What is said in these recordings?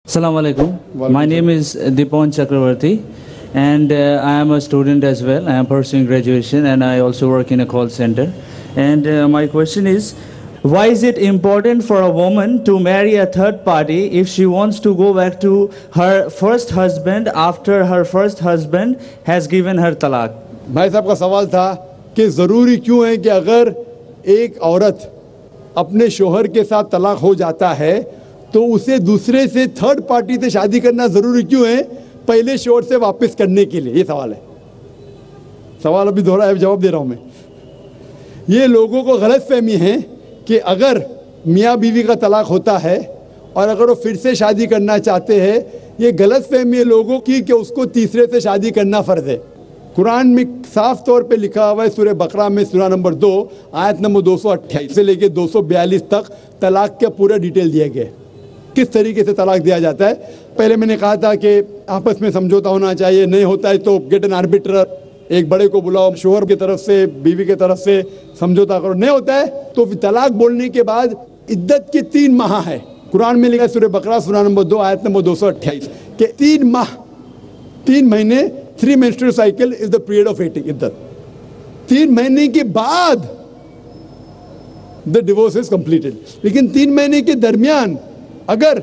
Assalamu alaikum. My name is Dipon Chakravarti and I am a student as well. I am pursuing graduation and I also work in a call center. And my question is, why is it important for a woman to marry a third party if she wants to go back to her first husband after her first husband has given her talaq? भाई साहब का सवाल था कि ज़रूरी क्यों है कि अगर एक औरत अपने शोहर के साथ तलाक हो जाता है तो उसे दूसरे से थर्ड पार्टी से शादी करना ज़रूरी क्यों है पहले शोहर से वापस करने के लिए। ये सवाल है, सवाल अभी दोहरा है, जवाब दे रहा हूँ मैं। ये लोगों को गलतफहमी है कि अगर मियाँ बीवी का तलाक होता है और अगर वो फिर से शादी करना चाहते हैं, ये गलतफहमी है लोगों की कि उसको तीसरे से शादी करना फ़र्ज़ है। कुरान में साफ तौर पे लिखा हुआ है सूरह बकरा में सूरा नंबर 2 आयत नंबर 228 से लेके 242 तक तलाक का पूरा डिटेल दिया गया है, किस तरीके से तलाक दिया जाता है। पहले मैंने कहा था कि आपस में समझौता होना चाहिए, नहीं होता है तो गेट एन आर्बिट्रर, एक बड़े को बुलाओ, शोहर की तरफ से बीवी की तरफ से समझौता करो, नहीं होता है तो तलाक बोलने के बाद इद्दत के 3 माह है। कुरान में लिखा सूरह बकरा सूरा नंबर 2 आयत नंबर 228 के 3 माह, 3 महीने, 3 menstrual cycle is the period of waiting इद्दत। 3 महीने के बाद द डिवोर्स इज कंप्लीटेड। लेकिन 3 महीने के दरमियान अगर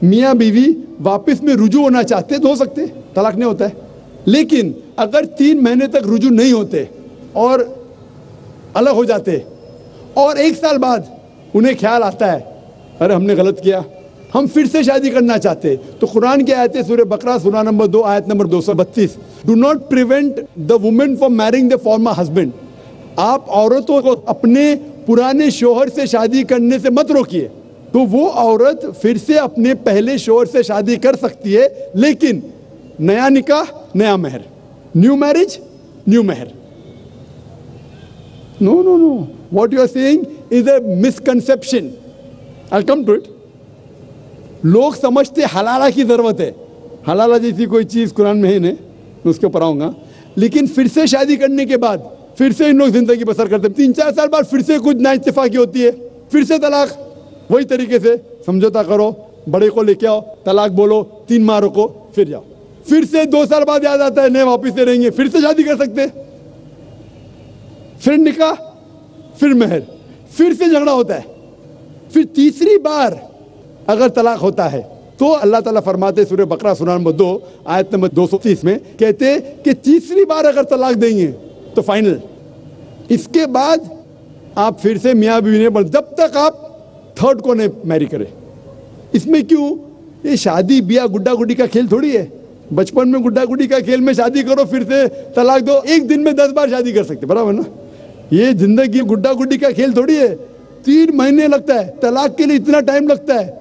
मियाँ बीवी वापस में रुजू होना चाहते तो हो सकते, तलाक नहीं होता है। लेकिन अगर 3 महीने तक रुजू नहीं होते और अलग हो जाते और 1 साल बाद उन्हें ख्याल आता है अरे हमने गलत किया, हम फिर से शादी करना चाहते, तो कुरान की आयत है सूरह बकरा सूरा नंबर 2 आयत number 232, do not prevent the women from marrying the former husband. आप औरतों को अपने पुराने शोहर से शादी करने से मत रोकिए, तो वो औरत फिर से अपने पहले शोहर से शादी कर सकती है, लेकिन नया निकाह नया महर, न्यू मैरिज न्यू महर। No no no, what you are saying is a misconception. I come to it. लोग समझते हलाला की जरूरत है, हलाला जैसी कोई चीज कुरान में है नहीं, मैं उसके ऊपर आऊंगा। लेकिन फिर से शादी करने के बाद फिर से इन लोग जिंदगी बसर करते हैं, 3-4 साल बाद फिर से कुछ नाइत्तेफाकी होती है, फिर से तलाक। वही तरीके से समझौता करो, बड़े को लेके आओ, तलाक बोलो, 3 माह रुको, फिर जाओ, फिर से 2 साल बाद याद आता है नहीं वापिस से रहेंगे, फिर से शादी कर सकते, फिर निकाह, फिर महर, फिर से झगड़ा होता है। फिर तीसरी बार अगर तलाक होता है तो अल्लाह ताला फरमाते सूरह बकरा सूरा नंबर 2 आयत नंबर 230 में कहते कि तीसरी बार अगर तलाक देंगे तो फाइनल। इसके बाद आप फिर से मियाँ बीवी ने, जब तक आप थर्ड को नहीं मैरी करें। इसमें क्यों? ये शादी ब्याह गुड्डा गुड्डी का खेल थोड़ी है। बचपन में गुड्डा गुड्डी का खेल में शादी करो फिर से तलाक दो, एक दिन में 10 बार शादी कर सकते, बराबर ना। ये जिंदगी गुड्डा गुड्डी का खेल थोड़ी है। 3 महीने लगता है तलाक के लिए, इतना टाइम लगता है।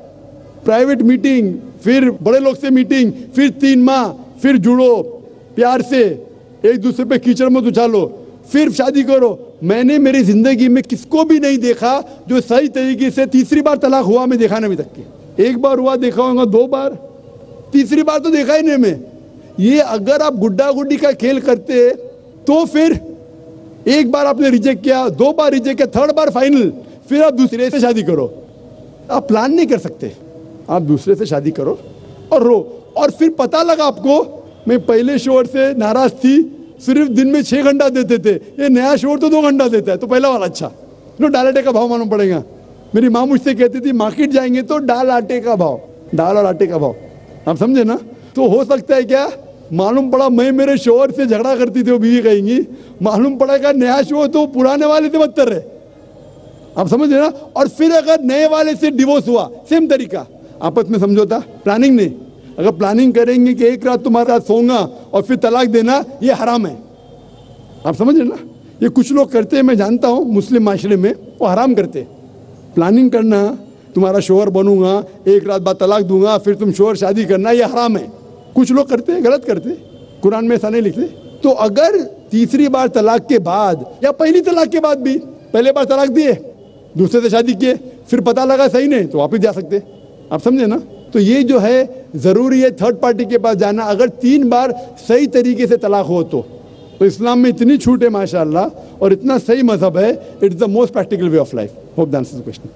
प्राइवेट मीटिंग, फिर बड़े लोग से मीटिंग, फिर 3 माह, फिर जुड़ो प्यार से, एक दूसरे पे कीचड़ मत उछालो, फिर शादी करो। मैंने मेरी जिंदगी में किसको भी नहीं देखा जो सही तरीके से तीसरी बार तलाक हुआ, मैं देखा नहीं अभी तक के। 1 बार हुआ देखा होगा, 2 बार, तीसरी बार तो देखा ही नहीं मैं। ये अगर आप गुड्डा गुड्डी का खेल करते तो फिर 1 बार आपने रिजेक्ट किया, 2 बार रिजेक्ट किया, 3rd बार फाइनल, फिर आप दूसरे से शादी करो। आप प्लान नहीं कर सकते, आप दूसरे से शादी करो और रो। और फिर पता लगा आपको मैं पहले शोहर से नाराज थी, सिर्फ दिन में 6 घंटा देते थे, ये नया शोहर तो 2 घंटा देता है, तो पहला वाला अच्छा। नो, दाल आटे का भाव मालूम पड़ेगा। मेरी माँ मुझसे कहती थी मार्केट जाएंगे तो दाल आटे का भाव, दाल और आटे का भाव, आप समझे ना। तो हो सकता है क्या, मालूम पड़ा मैं मेरे शोहर से झगड़ा करती थी, वो बीवी कहेंगी, मालूम पड़ा क्या नया शोहर तो पुराने वाले से बदतर है, आप समझ रहे ना। और फिर अगर नए वाले से डिवोर्स हुआ, सेम तरीका, आपस में समझौता, प्लानिंग नहीं। अगर प्लानिंग करेंगे कि एक रात तुम्हारे साथ सोऊंगा और फिर तलाक देना, ये हराम है, आप समझ रहे ना। ये कुछ लोग करते हैं, मैं जानता हूँ मुस्लिम माशरे में, वो हराम करते। प्लानिंग करना, तुम्हारा शोहर बनूंगा, एक रात बाद तलाक दूंगा, फिर तुम शोहर शादी करना, ये हराम है। कुछ लोग करते हैं, गलत करते, कुरान में ऐसा नहीं लिखते। तो अगर तीसरी बार तलाक के बाद या पहली तलाक के बाद भी, पहले बार तलाक दिए, दूसरे से शादी किए, फिर पता लगा सही नहीं, तो वापस जा सकते, आप समझे ना। तो ये जो है ज़रूरी है थर्ड पार्टी के पास जाना, अगर 3 बार सही तरीके से तलाक हो तो इस्लाम में इतनी छूट है माशाअल्लाह, और इतना सही मजहब है, it's the most practical way of life. Hope that answers the question.